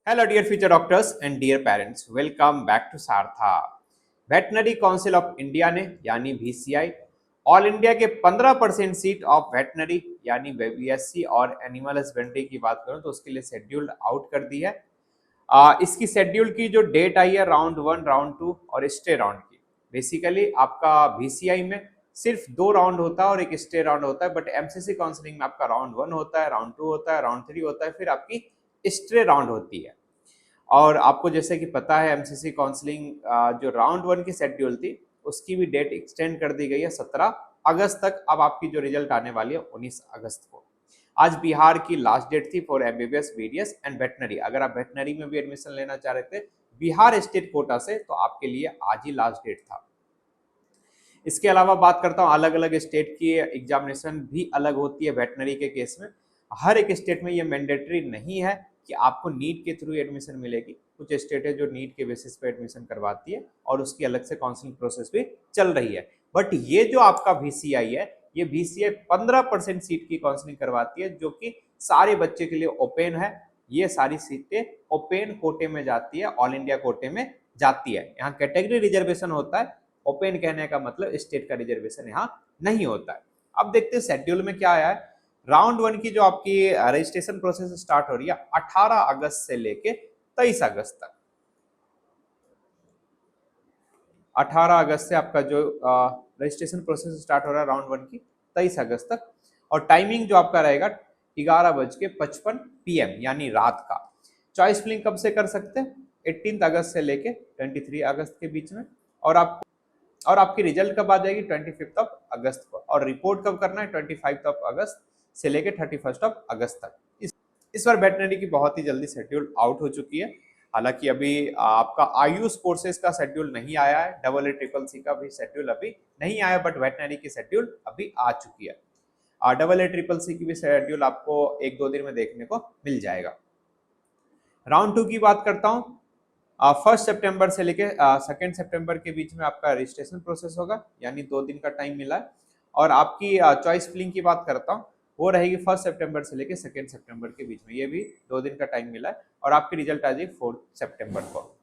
Hello, dear future doctors and dear parents. Welcome back to Saratha. Veterinary council of India ने यानी VCI all India के 15% seat of veterinary यानी BSc और animal husbandry की बात करूं तो उसके लिए शेड्यूल आउट कर दी है। इसकी शेड्यूल की जो डेट आई है राउंड 1, राउंड 2 और स्टे राउंड की। बेसिकली आपका VCI में सिर्फ 2 राउंड होता है और एक स्टे राउंड होता है, बट एमसीसी काउंसलिंग में आपका राउंड 1 होता है, राउंड 2 होता है, राउंड 3 होता है, फिर आपकी स्टे राउंड होती है। और आपको जैसे कि पता है एमसीसी काउंसलिंग जो राउंड 1 की शेड्यूल थी उसकी भी डेट एक्सटेंड कर दी गई है 17 अगस्त तक। अब आपकी जो रिजल्ट आने वाली है 19 अगस्त को। आज बिहार की लास्ट डेट थी for MBBS, BDS and veterinary. अगर आप वेटनरी में भी एडमिशन लेना चाह रहे थे बिहार स्टेट कोटा से तो आपके लिए आज ही लास्ट डेट था। इसके अलावा बात करता हूँ अलग अलग स्टेट की एग्जामिनेशन भी अलग होती है वेटनरी के केस में। हर एक स्टेट में ये मैंडेटरी नहीं है कि आपको नीट के थ्रू एडमिशन मिलेगी। कुछ स्टेट है जो नीट के बेसिस पे एडमिशन करवाती है और उसकी अलग से काउंसलिंग प्रोसेस भी चल रही है। बट ये जो आपका VCI है ये VCI 15% सीट की काउंसलिंग करवाती है जो कि सारे बच्चे के लिए ओपन है। ये सारी सीटें ओपन कोटे में जाती है, ऑल इंडिया कोटे में जाती है। यहाँ कैटेगरी रिजर्वेशन होता है, ओपन कहने का मतलब स्टेट का रिजर्वेशन यहाँ नहीं होता है। अब देखते हैं शेड्यूल में क्या आया है। राउंड 1 की जो आपकी रजिस्ट्रेशन प्रोसेस स्टार्ट हो रही है 18 अगस्त से लेके 23 अगस्त तक। 18 अगस्त से आपका जो रजिस्ट्रेशन प्रोसेस स्टार्ट हो रहा है राउंड 1 की 23 अगस्त तक। और टाइमिंग जो आपका रहेगा 11:55 PM यानी रात का। चॉइस फिलिंग कब से कर सकते हैं? 18 अगस्त से लेके 23 अगस्त के बीच में। और आपकी रिजल्ट कब आ जाएगी? 25 अगस्त को। और रिपोर्ट कब करना है? 25 अगस्त से लेके 31 अगस्त तक। इस बार वेटनरी की बहुत ही जल्दी शेड्यूल आउट हो चुकी है। हालांकि अभी आपका आयुष कोर्सेज का शेड्यूल नहीं आया है, AA CCC का भी शेड्यूल अभी नहीं आया, बट वेटनरी की शेड्यूल अभी आ चुकी है। AA CCC की भी शेड्यूल आपको 1-2 दिन में देखने को मिल जाएगा। राउंड 2 की बात करता हूँ। 1 सितंबर से लेके 2 सितंबर के बीच में आपका रजिस्ट्रेशन प्रोसेस होगा, यानी 2 दिन का टाइम मिला है। और आपकी चॉइस फिलिंग की बात करता हूँ वो रहेगी 1 सितंबर से लेके 2 सितंबर के बीच में, ये भी 2 दिन का टाइम मिला है। और आपकी रिजल्ट आ जाएगी 4 सितंबर को।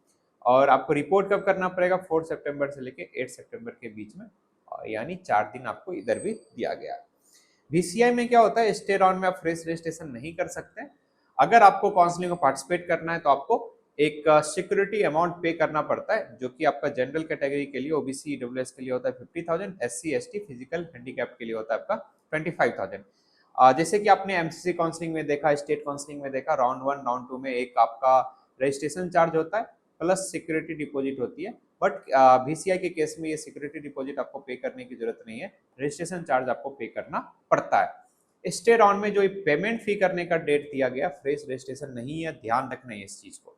और आपको रिपोर्ट कब करना पड़ेगा? 4 सितंबर से लेके 8 सितंबर के बीच में, यानी 4 दिन आपको इधर भी दिया गया है। VCI में क्या होता है, स्टे राउंड में आप फ्रेश रजिस्ट्रेशन नहीं कर सकते। अगर आपको काउंसलिंग में पार्टिसिपेट करना है तो आपको एक सिक्योरिटी अमाउंट पे करना पड़ता है, जो कि आपका जनरल कैटेगरी के लिए OBC EWS के लिए होता है 50,000, SC ST फिजिकल हैंडीकैप के लिए होता है आपका 25,000। जैसे कि आपने एमसीसी काउंसलिंग में देखा, स्टेट काउंसलिंग में देखा, राउंड 1 राउंड 2 में एक आपका रजिस्ट्रेशन चार्ज होता है प्लस सिक्योरिटी डिपॉजिट होती है। बट VCI के केस में ये सिक्योरिटी डिपॉजिट आपको पे करने की जरूरत नहीं है, रजिस्ट्रेशन चार्ज आपको पे करना पड़ता है। स्टे राउंड में जो पेमेंट फी करने का डेट दिया गया फ्रेश रजिस्ट्रेशन नहीं है, ध्यान रखना है इस चीज को।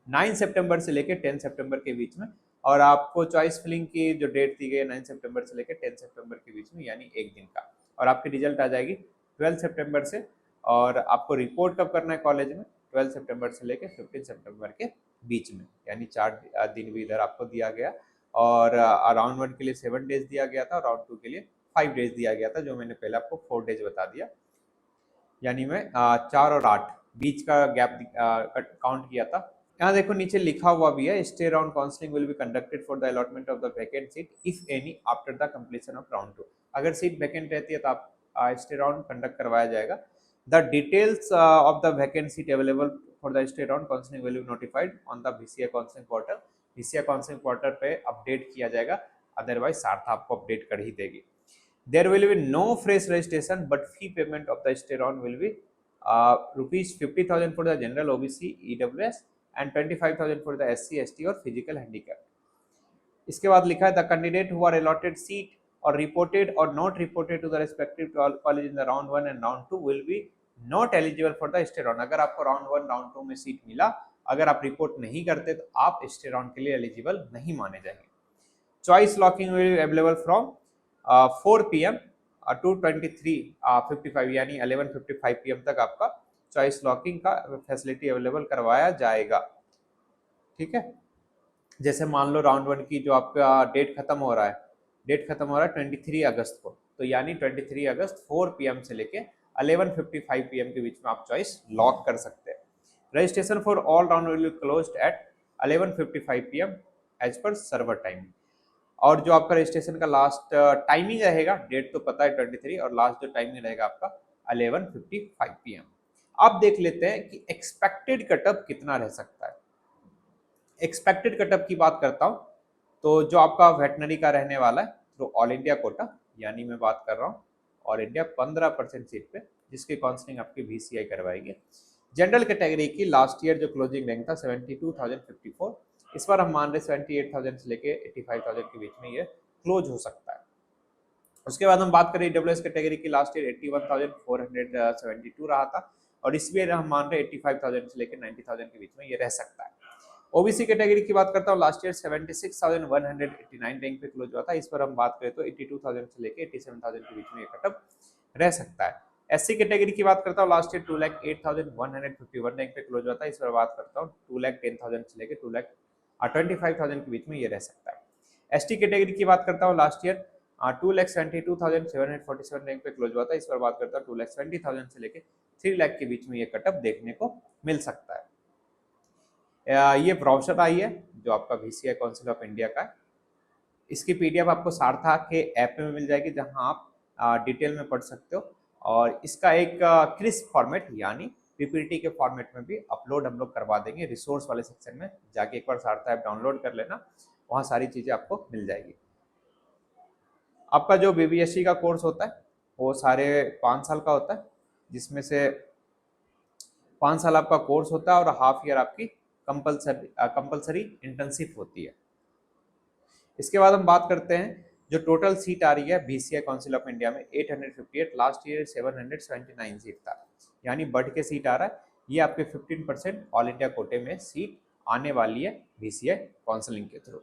9 सितंबर से लेकर 10 सितंबर के बीच में। और आपको चॉइस फिलिंग की जो डेट दी गई है 9 सितंबर से लेकर 10 सितंबर के बीच में, यानी एक दिन का। और आपकी रिजल्ट आ जाएगी 12 सितंबर से। और आपको रिपोर्ट कब करना है कॉलेज में? 12 सितंबर से लेकर 15 सितंबर के बीच में, यानी 4 दिन भी इधर आपको दिया गया। और राउंड 1 के लिए 7 डेज दिया गया था, राउंड 2 के लिए 5 डेज दिया गया था, जो मैंने पहले आपको 4 डेज बता दिया। यानी मैं 4 और 8 बीच का गैप काउंट किया था। यहाँ देखो नीचे लिखा हुआ भी है, stay round counselling will be conducted for the allotment of the vacant seat if any after the completion of round 2। अगर सीट वैकेंट रहती है तो आप स्टे राउंड कंडक्ट करवाया जाएगा। The details of the vacant seat available for the stray round counselling will be notified on the VCI counselling portal. VCI counselling portal पे update किया जाएगा, अदरवाइज सारथा आपको अपडेट कर ही देगी। There will be no fresh registration, but fee payment of the stay round will be rupees 50,000 for the general OBC EWS and 25,000 for the SC ST और physical handicap। इसके बाद लिखा है the candidate who are allotted seat और reported और not reported to the respective college in the round 1 and round 2 will be not eligible for the stray round. अगर आपको round 1 round 2 में सीट मिला, अगर आप रिपोर्ट नहीं करते तो आप स्टे राउंड के लिए एलिजिबल नहीं माने जाएंगे। Choice locking will be available from 4 PM to 23:55 यानी 11:55 PM तक आपका चॉइस लॉकिंग का फैसिलिटी अवेलेबल करवाया जाएगा। ठीक है, जैसे मान लो राउंड 1 की जो आपका डेट खत्म हो रहा है, 23 अगस्त को, तो यानी 23 अगस्त 4 PM से लेके 11:55 PM के बीच में आप चॉइस लॉक कर सकते हैं। Registration for all round will be closed at 11:55 PM as per server timing. और जो आपका रजिस्ट्रेशन का लास्ट टाइमिंग रहेगा, डेट तो पता है 23, और लास्ट जो टाइमिंग रहेगा आपका 11:55 PM। अब देख लेते हैं कि एक्सपेक्टेड कटअप कितना रह सकता है। एक्सपेक्टेड कटअप की बात करता हूँ तो जो आपका वेटनरी का रहने वाला है थ्रू ऑल इंडिया कोटा, यानी मैं बात कर रहा हूँ ऑल इंडिया 15% सीट पे, जिसकी काउंसलिंग आपकी VCI करवाएगी। जनरल कैटेगरी की लास्ट ईयर जो क्लोजिंग रैंक था 72,054, इस बार हम मान रहे 78,000 से लेके 85,000 के बीच में ये क्लोज हो सकता है। उसके बाद हम बात करें EWS कैटेगरी की, लास्ट ईयर 81,472 रहा था, और इस ईयर हम मान रहे 85,000 से लेकर 90,000 के बीच में ये रह सकता है। ओबीसी कैटेगरी की बात करता हूँ, लास्ट ईयर 76,189 रैंक पे क्लोज हुआ था, इस पर हम बात करें तो 82,000 से लेकर 87,000 के बीच में ये कटअप रह सकता है। SC कैटेगरी की बात करता हूँ, लास्ट ईयर 2,08,151 रैंक पे क्लोज हुआ था, इस पर बात करता हूँ 2,10,000 से लेकर 2,25,000 के बीच में ये रह सकता है। ST कैटेगरी की बात करता हूँ, लास्ट ईयर 2,72,747 रैंक पे क्लोज हुआ था, इस पर बात करता हूँ 2,20,000 से लेकर 3 लाख के बीच में ये कटअप देखने को मिल सकता है। ये ब्राउचर आई है जो आपका VCI काउंसिल ऑफ इंडिया का है, इसकी PDF आपको सारथा के ऐप में मिल जाएगी, जहां आप डिटेल में पढ़ सकते हो, और इसका एक क्रिस्प फॉर्मेट यानी PPT के फॉर्मेट में भी अपलोड हम लोग करवा देंगे रिसोर्स वाले सेक्शन में, जाके एक बार सारथा ऐप डाउनलोड कर लेना, वहाँ सारी चीज़ें आपको मिल जाएगी। आपका जो BBSC का कोर्स होता है वो सारे 5 साल का होता है, जिसमें से 5 साल आपका कोर्स होता है और हाफ ईयर आपकी कंपलसरी इंटर्नशिप होती है। इसके बाद हम बात करते हैं जो टोटल सीट आ रही है VCI काउंसिल ऑफ इंडिया में 858, लास्ट ईयर 779 सीट था, यानी बढ़ के सीट आ रहा है। ये आपके 15% ऑल इंडिया कोटे में सीट आने वाली है VCI काउंसलिंग के थ्रू।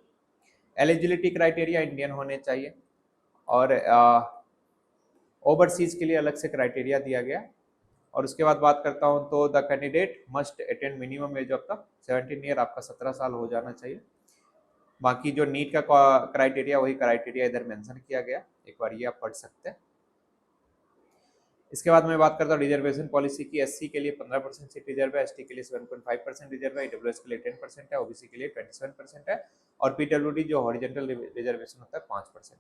एलिजिबिलिटी क्राइटेरिया इंडियन होने चाहिए, और ओवरसीज के लिए अलग से क्राइटेरिया दिया गया। और उसके बाद बात करता हूँ तो the candidate must attend minimum age of the 17 year, आपका 17 साल हो जाना चाहिए। बाकी जो नीट का क्राइटेरिया, वही क्राइटेरिया इधर मेंशन किया गया, एक बार ये आप पढ़ सकते हैं। इसके बाद मैं बात करता हूँ रिजर्वेशन पॉलिसी की। SC के लिए 15% सीट रिजर्व है, ST के लिए 7.5% रिजर्व है, EWS के लिए 10% है, OBC के लिए 27% है, और PWD जो हॉरिजॉन्टल रिजर्वेशन होता है 5%।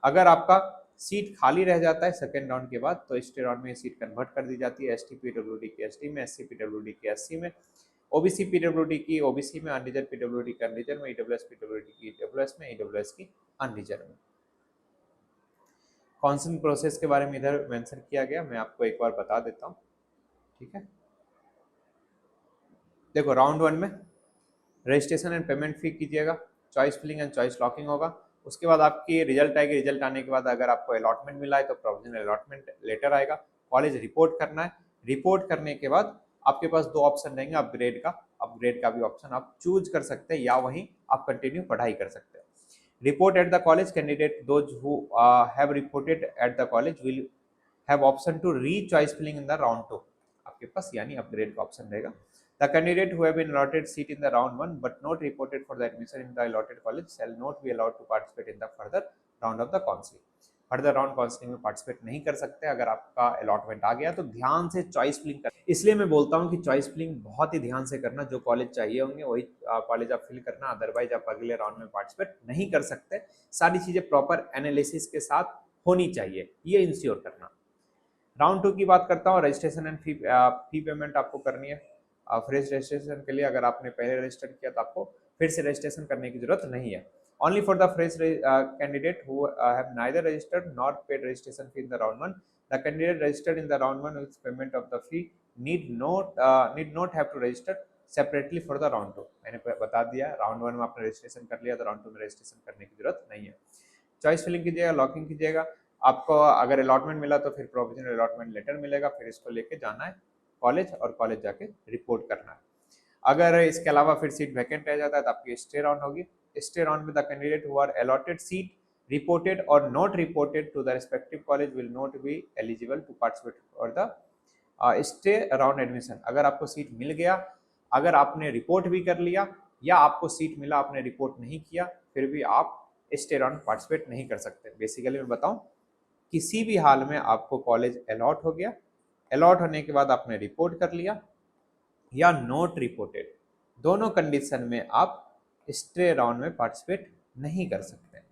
अगर आपका सीट खाली रह जाता है सेकेंड राउंड के बाद, तो इस राउंड में सीट कन्वर्ट कर दी जाती है ST PWD की ST में, SC PWD की SC में, OBC PWD की OBC में, अनरिजर्व PWD की अनरिजर्व में, EWS PWD की EWS में, EWS की अनरिजर्व में। काउंसलिंग प्रोसेस के बारे में इधर मेंशन किया गया, मैं आपको एक बार बता देता हूँ, ठीक है। देखो, राउंड 1 में रजिस्ट्रेशन एंड पेमेंट फी कीजिएगा, choice filling and choice locking होगा। उसके बाद आपकी रिजल्ट आएगी, रिजल्ट आने के बाद अगर आपको अलॉटमेंट मिला है तो प्रोविजनल अलॉटमेंट लेटर आएगा, कॉलेज रिपोर्ट करना है। रिपोर्ट करने के बाद आपके पास 2 ऑप्शन रहेंगे अपग्रेड का भी ऑप्शन आप चूज कर सकते हैं, या वहीं आप कंटिन्यू पढ़ाई कर सकते हैं। Report at the college candidate those who have reported at the college will have option to re choice filling in the round 2, आपके पास यानी अपग्रेड का ऑप्शन रहेगा। The candidate who have been allotted seat in the round 1 but not reported for the admission in the allotted college shall not be allowed to participate in the further round of the counseling. Further round counselling में participate नहीं कर सकते अगर आपका allotment आ गया, तो ध्यान से चॉइस फिलिंग कर। इसलिए मैं बोलता हूँ कि चॉइस फिलिंग बहुत ही ध्यान से करना, जो कॉलेज चाहिए होंगे वही कॉलेज आप फिल करना, अदरवाइज आप अगले राउंड में पार्टिसिपेट नहीं कर सकते। सारी चीजें प्रॉपर एनालिसिस के साथ होनी चाहिए, ये इंश्योर करना। राउंड 2 की बात करता हूँ, रजिस्ट्रेशन एंड फी पेमेंट आपको करनी है। फ्रेश रजिस्ट्रेशन के लिए अगर आपने पहले रजिस्टर किया तो आपको फिर से रजिस्ट्रेशन करने की जरूरत नहीं है। Only for the fresh candidate who have neither registered nor paid registration fee in the round 1, the candidate registered in the round 1 with payment of the fee need not have to register separately for the round 2। मैंने बता दिया, round 1 में आपने registration कर लिया तो round 2 में registration करने की जरूरत नहीं है। चॉइस फिलिंग कीजिएगा, लॉकिंग कीजिएगा। आपको अगर अलॉटमेंट मिला तो फिर प्रोविजनल अलॉटमेंट लेटर मिलेगा, फिर इसको लेके जाना है कॉलेज और कॉलेज जाके रिपोर्ट करना है। अगर इसके अलावा फिर सीट वैकेंट रह जाता है तो आपकी स्टे राउंड होगी। स्टे राउंड में the candidate who are allotted seat reported और not reported to the respective college will not be eligible to participate for the stray round admission. अगर आपको सीट मिल गया, अगर आपने रिपोर्ट भी कर लिया, या आपको सीट मिला आपने रिपोर्ट नहीं किया, फिर भी आप स्टे राउंड पार्टिसिपेट नहीं कर सकते। बेसिकली मैं बताऊं, किसी भी हाल में आपको कॉलेज अलॉट हो गया, अलॉट होने के बाद आपने रिपोर्ट कर लिया, या नोट रिपोर्टेड, दोनों कंडीशन में आप स्टे राउंड में पार्टिसिपेट नहीं कर सकते।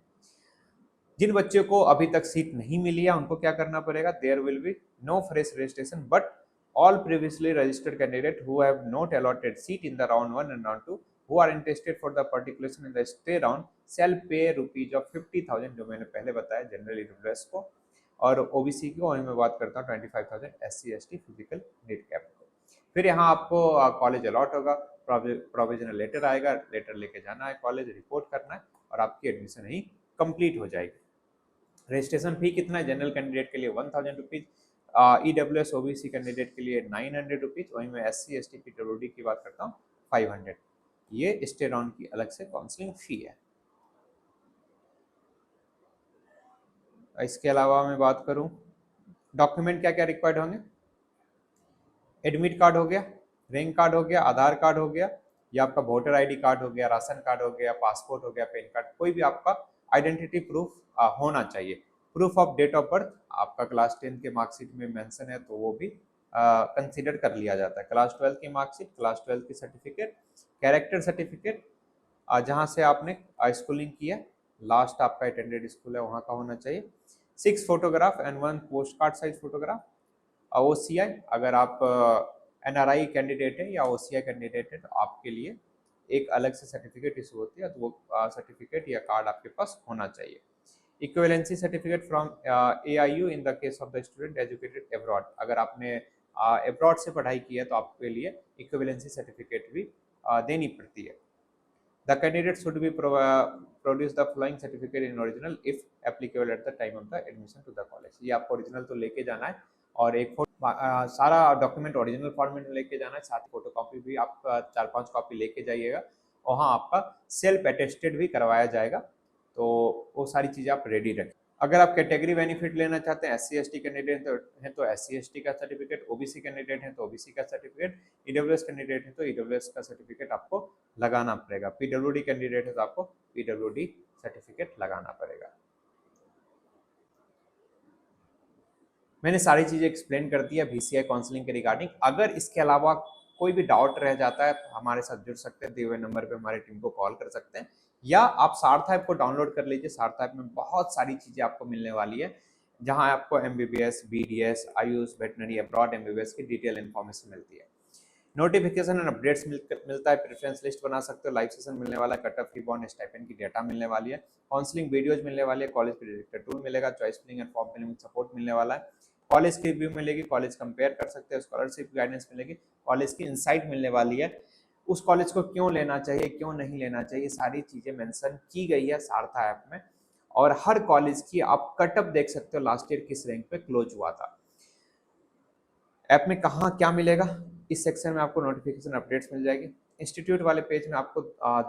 जिन बच्चों को अभी तक सीट नहीं मिली है उनको क्या करना पड़ेगा, there will be no fresh registration but all previously registered candidate who have not allotted seat in the round 1 and round 2 who are interested for the particulation in the stay round shall pay rupees of 50,000, जो मैंने पहले बताया general EWS को, और OBC की वही मैं बात करता हूँ 25,000 SC ST physical need cap को। फिर यहाँ आपको कॉलेज अलॉट होगा, प्रोविजनल लेटर आएगा, लेटर लेके जाना है कॉलेज, रिपोर्ट करना है और आपकी एडमिशन ही कंप्लीट हो जाएगी। रजिस्ट्रेशन फी कितना है, जनरल कैंडिडेट के लिए 1000 रुपीज, ईडब्ल्यूएस ओबीसी कैंडिडेट के लिए 900 रुपीज, वहीं मैं एससी एसटी पीडब्ल्यूडी की बात करता हूँ 500। ये स्टे राउंड की अलग से काउंसलिंग फी है। इसके अलावा मैं बात करूं डॉक्यूमेंट क्या क्या रिक्वायर्ड होंगे, एडमिट कार्ड हो गया, रैंक कार्ड हो गया, आधार कार्ड हो गया, या आपका वोटर आईडी कार्ड हो गया, राशन कार्ड हो गया, पासपोर्ट हो गया, पैन कार्ड, कोई भी आपका आइडेंटिटी प्रूफ होना चाहिए। Proof of date of birth, आपका क्लास 10 के मार्कशीट में मेंशन है तो वो भी कंसीडर कर लिया जाता है। क्लास 12 की मार्कशीट, क्लास 12 की सर्टिफिकेट, कैरेक्टर सर्टिफिकेट जहाँ से आपने स्कूलिंग किया, लास्ट आपका अटेंडेड स्कूल है वहाँ का होना चाहिए, 6 photograph and 1 post card size photograph. OCI, अगर आप एनआरआई कैंडिडेट है या ओसीआई कैंडिडेट है तो आपके लिए एक अलग से सर्टिफिकेट इशू होती है, तो वो सर्टिफिकेट या कार्ड आपके पास होना चाहिए। Equivalency certificate from AIU in the case of the student educated abroad, अगर आपने अब्रॉड से पढ़ाई की है तो आपके लिए इक्विवेलेंसी सर्टिफिकेट भी देनी पड़ती है। The candidate should be produce the following certificate in original if applicable at the time of the admission to the college. ये आपको ओरिजिनल तो लेके जाना है और एक सारा डॉक्यूमेंट ओरिजिनल फॉर्मेट में लेके जाना है, साथ ही फोटो कॉपी भी आप 4-5 कॉपी लेके जाइएगा। वहाँ आपका सेल्फ अटेस्टेड भी करवाया जाएगा, तो वो सारी चीज़ें आप रेडी रखें। अगर आप कैटेगरी बेनिफिट लेना चाहते हैं, एससी एसटी कैंडिडेट हैं तो एससी एसटी का सर्टिफिकेट, ओबीसी कैंडिडेट हैं तो ओबीसी का सर्टिफिकेट, ईडब्ल्यूएस कैंडिडेट है तो ईडब्ल्यूएस का सर्टिफिकेट आपको लगाना पड़ेगा, पीडब्ल्यूडी कैंडिडेट है तो आपको पीडब्ल्यूडी सर्टिफिकेट लगाना पड़ेगा। मैंने सारी चीज़ें एक्सप्लेन कर दी है बीसीआई काउंसलिंग के रिगार्डिंग। अगर इसके अलावा कोई भी डाउट रह जाता है तो हमारे साथ जुड़ सकते हैं, दिए हुए नंबर पे हमारी टीम को कॉल कर सकते हैं, या आप सार्थ ऐप को डाउनलोड कर लीजिए। सार्थ ऐप में बहुत सारी चीज़ें आपको मिलने वाली है, जहां आपको MBBS, BDS, Ayush, veterinary, abroad MBBS की डिटेल इन्फॉर्मेशन मिलती है, नोटिफिकेशन एंड अपडेट्स मिलता है, प्रेफरेंस लिस्ट बना सकते हो, लाइव सेशन मिलने वाला है, कट ऑफ रिबॉन्ड, स्टाइपेंड की डेटा मिलने वाली है, काउंसलिंग वीडियोज मिलने वाली है, कॉलेज प्रेडिक्टर टूल मिलेगा, choice filling and form filling support मिलने वाला है, कॉलेज की रिव्यू मिलेगी, कॉलेज कंपेयर कर सकते हैं, स्कॉलरशिप गाइडेंस मिलेगी, कॉलेज की इनसाइट मिलने वाली है, उस कॉलेज को क्यों लेना चाहिए, क्यों नहीं लेना चाहिए, सारी चीजें मेंशन की गई है सारथा ऐप में। और हर कॉलेज की आप कटअप देख सकते हो, लास्ट ईयर किस रैंक पे क्लोज हुआ था। ऐप में कहाँ क्या मिलेगा, इस सेक्शन में आपको नोटिफिकेशन अपडेट्स मिल जाएगी। इंस्टीट्यूट वाले पेज में आपको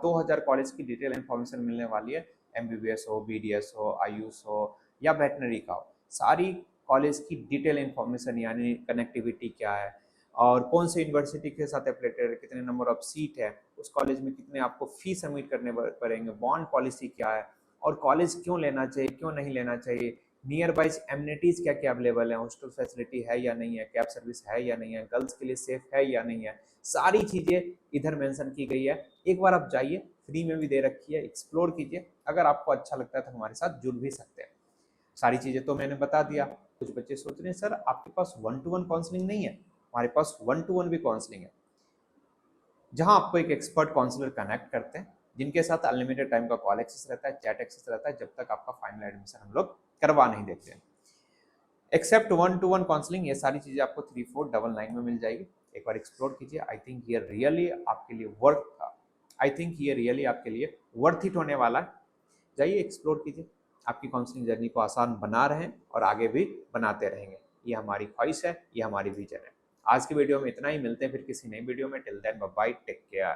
2000 कॉलेज की डिटेल इन्फॉर्मेशन मिलने वाली है, एमबीबीएस हो, बीडीएस हो, आयुष हो या वेटनरी का हो, सारी कॉलेज की डिटेल इन्फॉर्मेशन, यानी कनेक्टिविटी क्या है और कौन से यूनिवर्सिटी के साथ एफिलिएटेड है, कितने नंबर ऑफ सीट है, उस कॉलेज में कितने आपको फीस सबमिट करने पड़ेंगे, बॉन्ड पॉलिसी क्या है और कॉलेज क्यों लेना चाहिए, क्यों नहीं लेना चाहिए, नियर बाइज एमिनिटीज क्या क्या अवेलेबल है, हॉस्टल फैसिलिटी है या नहीं है, कैब सर्विस है या नहीं है, गर्ल्स के लिए सेफ है या नहीं है, सारी चीज़ें इधर मेंशन की गई है। एक बार आप जाइए, फ्री में भी दे रखी है, एक्सप्लोर कीजिए, अगर आपको अच्छा लगता है तो हमारे साथ जुड़ भी सकते हैं। सारी चीज़ें तो मैंने बता दिया। कुछ बच्चे सोच रहे हैं सर आपके पास 1-to-1 काउंसलिंग नहीं है, हमारे पास 1-to-1 भी काउंसलिंग है, जहां आपको एक एक्सपर्ट काउंसलर कनेक्ट करते हैं, जिनके साथ अनलिमिटेड टाइम का कॉल एक्सेस रहता है, चैट एक्सेस रहता है, जब तक आपका फाइनल एडमिशन हम लोग करवा नहीं देते हैं। एक्सेप्ट 1-to-1 काउंसलिंग, ये सारी चीजें आपको 3499 में मिल जाएगी। एक बार एक्सप्लोर कीजिए, आई थिंक ये रियली आपके लिए वर्थ इट होने वाला है। जाइए एक्सप्लोर कीजिए, आपकी काउंसलिंग जर्नी को आसान बना रहे हैं और आगे भी बनाते रहेंगे, ये हमारी ख्वाहिश है, ये हमारी विजन है। आज की वीडियो में इतना ही, मिलते हैं फिर किसी नई वीडियो में। Till then bye bye, take care.